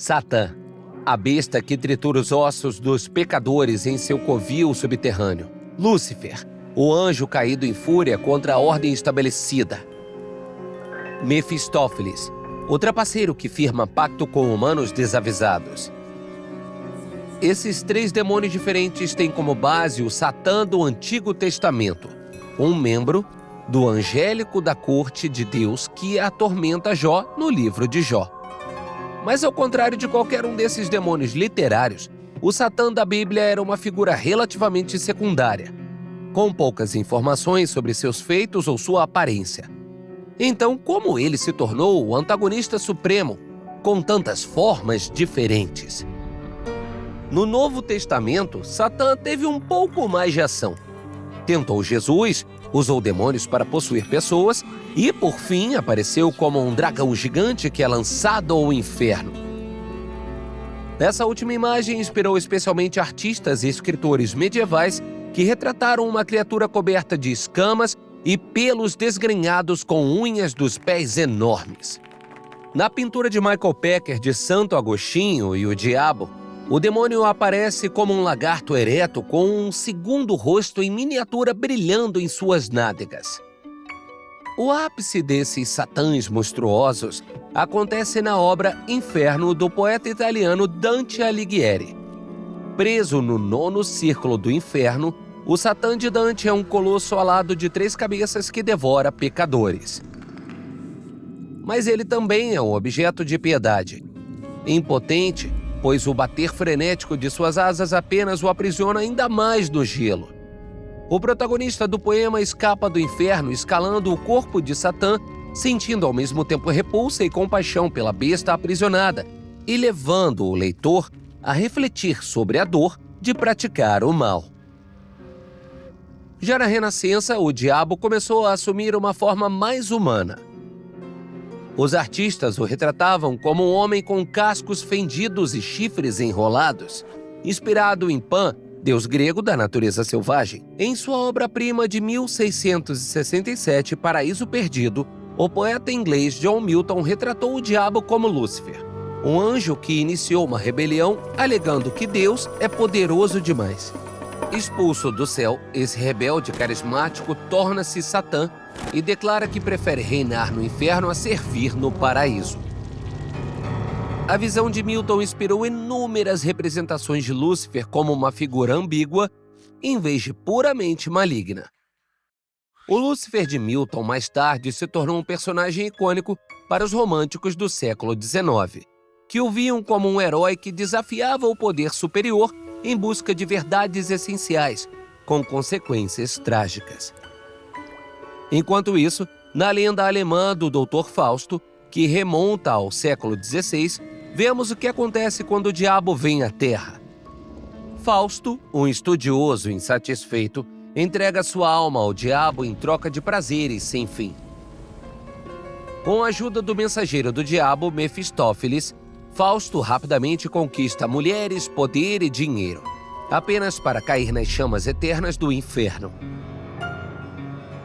Satã, a besta que tritura os ossos dos pecadores em seu covil subterrâneo. Lúcifer, o anjo caído em fúria contra a ordem estabelecida. Mefistófeles, o trapaceiro que firma pacto com humanos desavisados. Esses três demônios diferentes têm como base o Satã do Antigo Testamento, um membro do angélico da corte de Deus que atormenta Jó no livro de Jó. Mas ao contrário de qualquer um desses demônios literários, o Satã da Bíblia era uma figura relativamente secundária, com poucas informações sobre seus feitos ou sua aparência. Então, como ele se tornou o antagonista supremo, com tantas formas diferentes? No Novo Testamento, Satã teve um pouco mais de ação. Tentou Jesus, usou demônios para possuir pessoas e, por fim, apareceu como um dragão gigante que é lançado ao inferno. Essa última imagem inspirou especialmente artistas e escritores medievais que retrataram uma criatura coberta de escamas e pelos desgrenhados com unhas dos pés enormes. Na pintura de Michael Packer de Santo Agostinho e o Diabo, o demônio aparece como um lagarto ereto com um segundo rosto em miniatura brilhando em suas nádegas. O ápice desses satãs monstruosos acontece na obra Inferno do poeta italiano Dante Alighieri. Preso no 9º círculo do inferno, o Satã de Dante é um colosso alado de 3 cabeças que devora pecadores. Mas ele também é um objeto de piedade. Impotente, pois o bater frenético de suas asas apenas o aprisiona ainda mais no gelo. O protagonista do poema escapa do inferno escalando o corpo de Satã, sentindo ao mesmo tempo repulsa e compaixão pela besta aprisionada e levando o leitor a refletir sobre a dor de praticar o mal. Já na Renascença, o diabo começou a assumir uma forma mais humana. Os artistas o retratavam como um homem com cascos fendidos e chifres enrolados, inspirado em Pan, deus grego da natureza selvagem. Em sua obra-prima de 1667, Paraíso Perdido, o poeta inglês John Milton retratou o diabo como Lúcifer, um anjo que iniciou uma rebelião alegando que Deus é poderoso demais. Expulso do céu, esse rebelde carismático torna-se Satã e declara que prefere reinar no inferno a servir no paraíso. A visão de Milton inspirou inúmeras representações de Lúcifer como uma figura ambígua, em vez de puramente maligna. O Lúcifer de Milton, mais tarde, se tornou um personagem icônico para os românticos do século XIX, que o viam como um herói que desafiava o poder superior em busca de verdades essenciais, com consequências trágicas. Enquanto isso, na lenda alemã do Dr. Fausto, que remonta ao século XVI, vemos o que acontece quando o diabo vem à Terra. Fausto, um estudioso insatisfeito, entrega sua alma ao diabo em troca de prazeres sem fim. Com a ajuda do mensageiro do diabo, Mefistófeles, Fausto rapidamente conquista mulheres, poder e dinheiro, apenas para cair nas chamas eternas do inferno.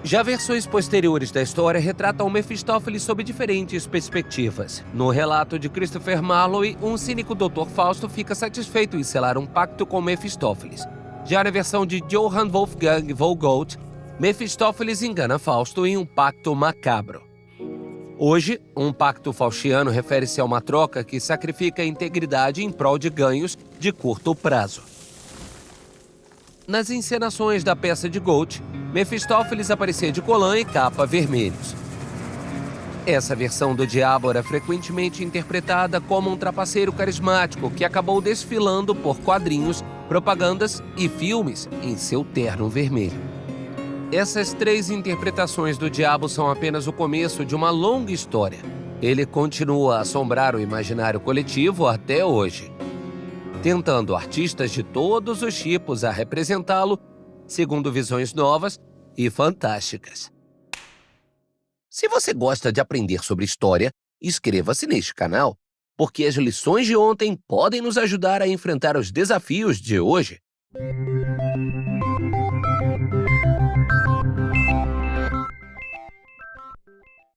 Já versões posteriores da história retratam Mefistófeles sob diferentes perspectivas. No relato de Christopher Marlowe, um cínico Dr. Fausto fica satisfeito em selar um pacto com Mefistófeles. Já na versão de Johann Wolfgang von Goethe, Mefistófeles engana Fausto em um pacto macabro. Hoje, um pacto faustiano refere-se a uma troca que sacrifica a integridade em prol de ganhos de curto prazo. Nas encenações da peça de Goethe, Mefistófeles aparecia de colã e capa vermelhos. Essa versão do diabo era frequentemente interpretada como um trapaceiro carismático que acabou desfilando por quadrinhos, propagandas e filmes em seu terno vermelho. Essas 3 interpretações do diabo são apenas o começo de uma longa história. Ele continua a assombrar o imaginário coletivo até hoje, tentando artistas de todos os tipos a representá-lo, segundo visões novas e fantásticas. Se você gosta de aprender sobre história, inscreva-se neste canal, porque as lições de ontem podem nos ajudar a enfrentar os desafios de hoje.